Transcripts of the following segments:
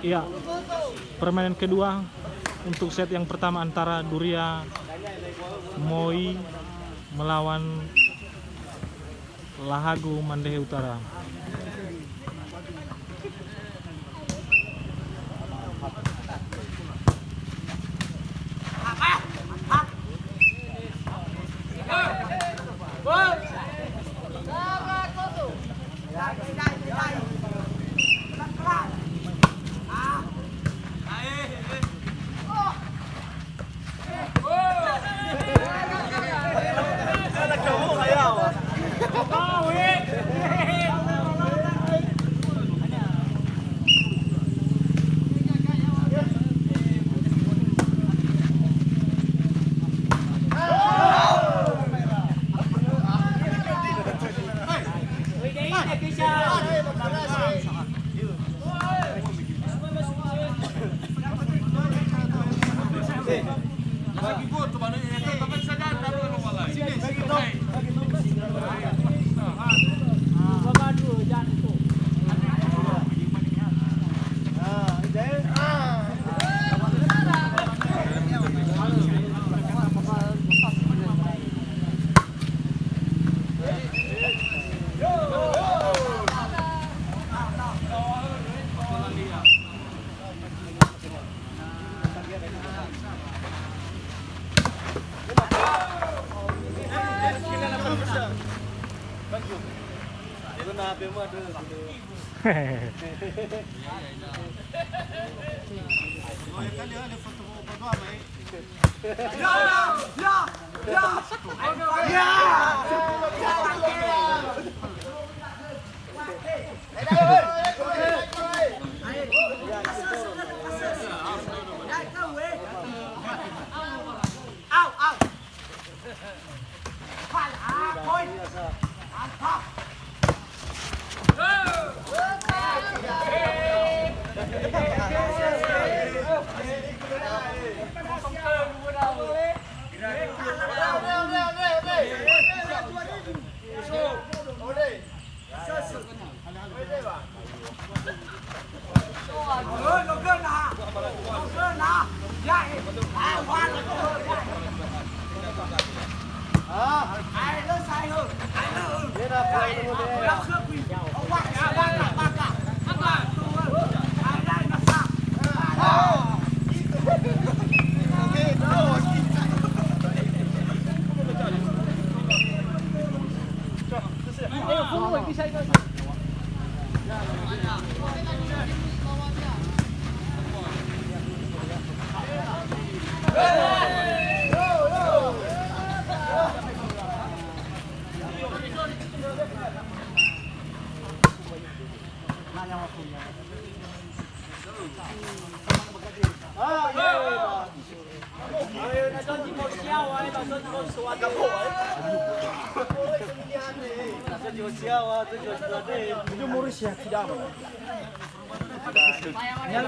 Iya, permainan kedua untuk set yang pertama antara Duria Moi melawan Lahagu Mandehe Utara.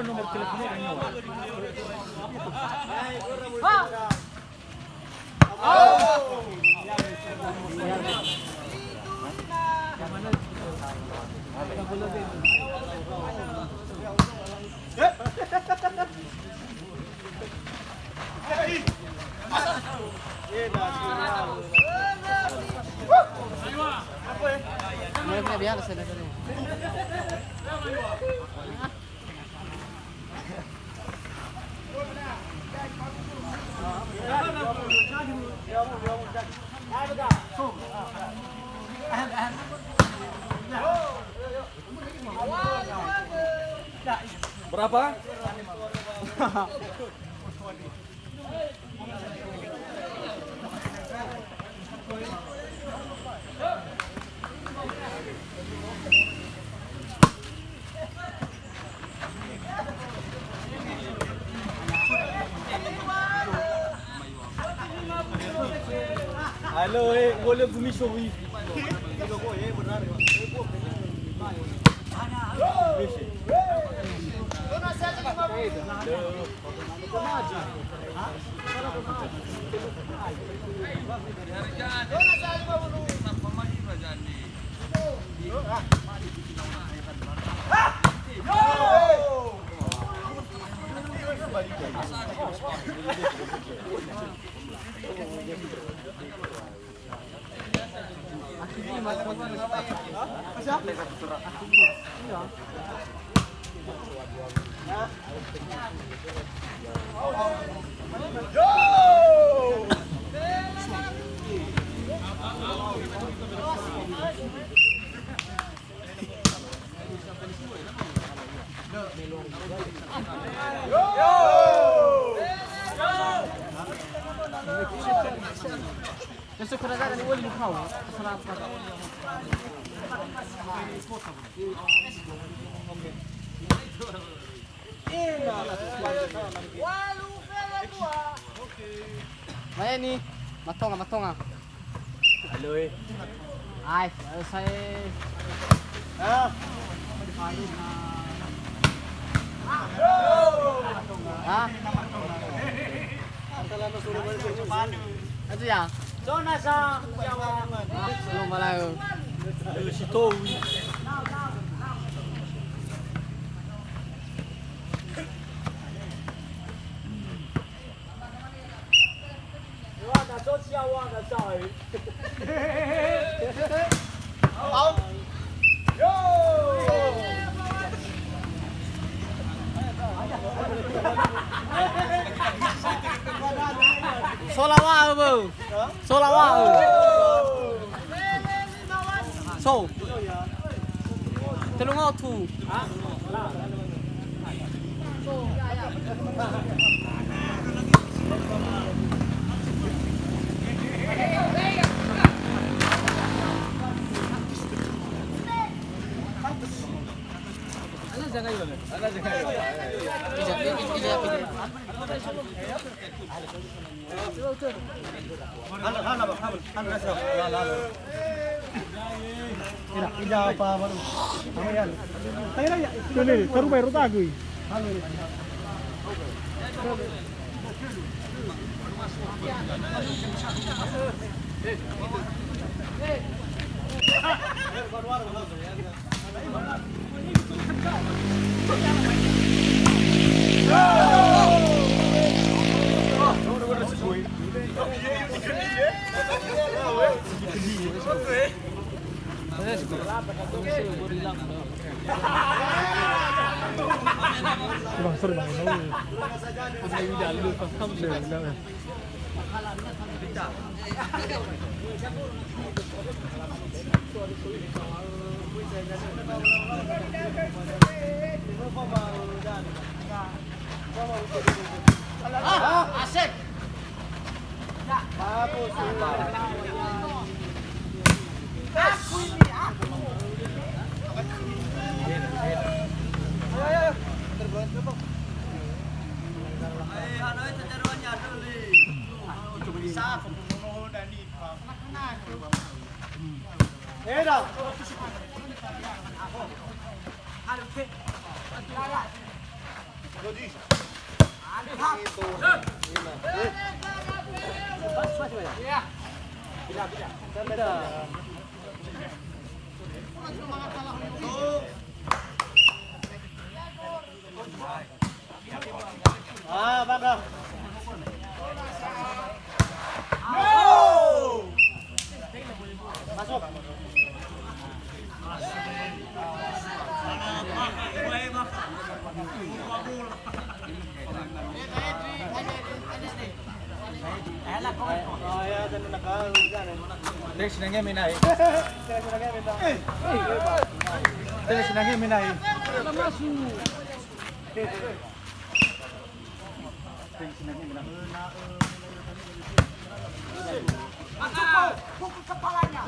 Nomor teleponnya berapa? Halo, boleh bumi showi. Just kunna lära dig olika kau. Mana ni? Matonga. Halo. Ai, saya Ah. ah. Ano yan? Zona sa Belum malayo. Sito. Solawa ba? Solawa. So. Tulong ako tu. Ini taruh bayar tagu. Bang sorry bang, Asik. bangga. Masuk. Tek sinangnya minai. Tek sinangnya minai. Kepalanya.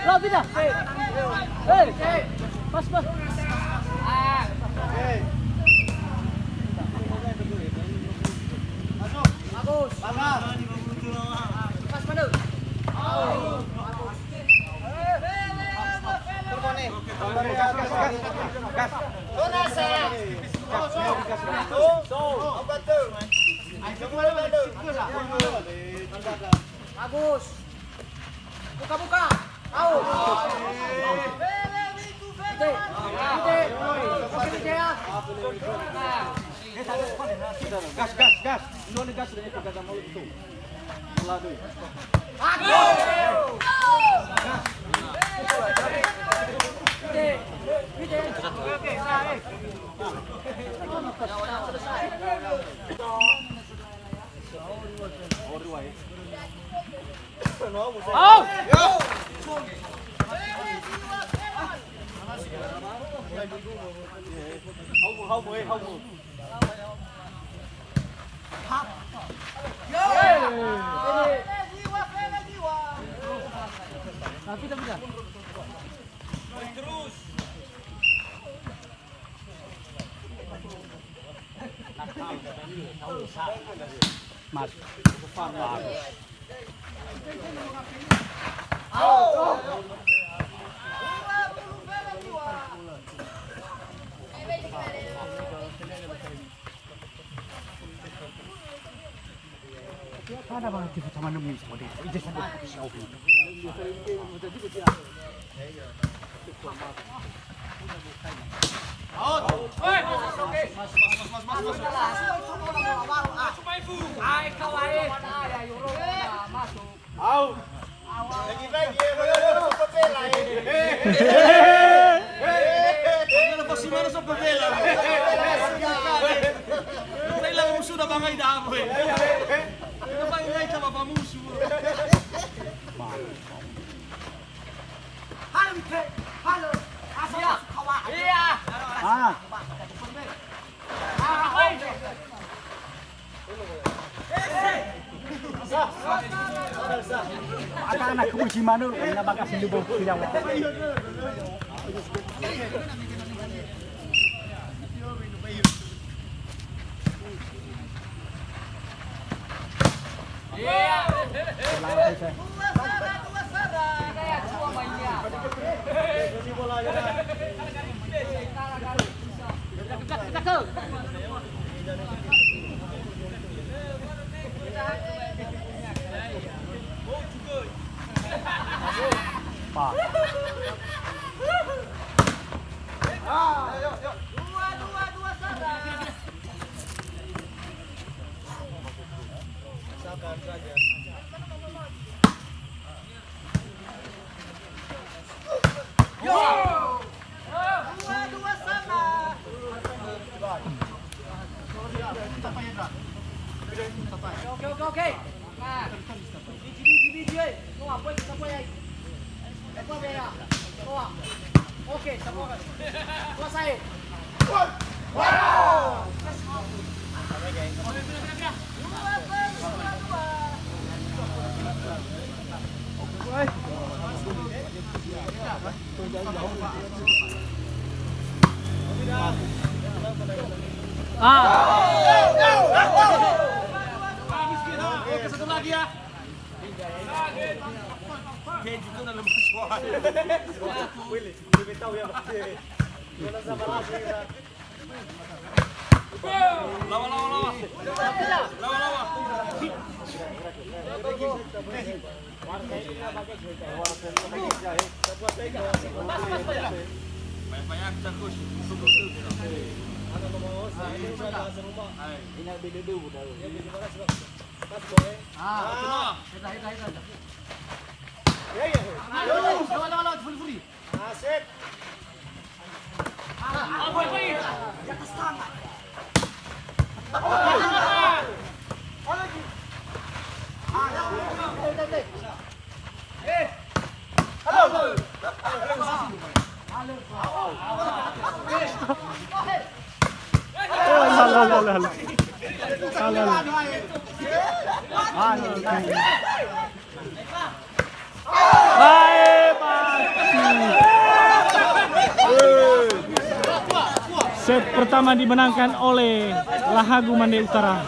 Lo pindah. Pas. Bagus. Pas Pandu. Bagus. Buka. Out. Gas. Ini gas sudah pegang sama itu. Ladu. Mas. Ada banget di sama nemu sama dia. Ije sama siapa. Anak kemuji mana lu kena bakas di bawah tidak. Pak. Dua sana. Sabar saja. Dua sana. Oke. Nah. Biji. Kau apa yang Oke, semua. Selesai. Wow. Oke, satu lagi ya. Kayak gitu dalam suara. Willy, lebih tahu ya pasti. Gimana sama lagi kita? Lawa. Banyak terus. Ini beda dulu. Lawan, full. Asik. Boy. Di atas tangan. Halo. Salah. Baik, set pertama dimenangkan oleh Lahagu Mande Utara.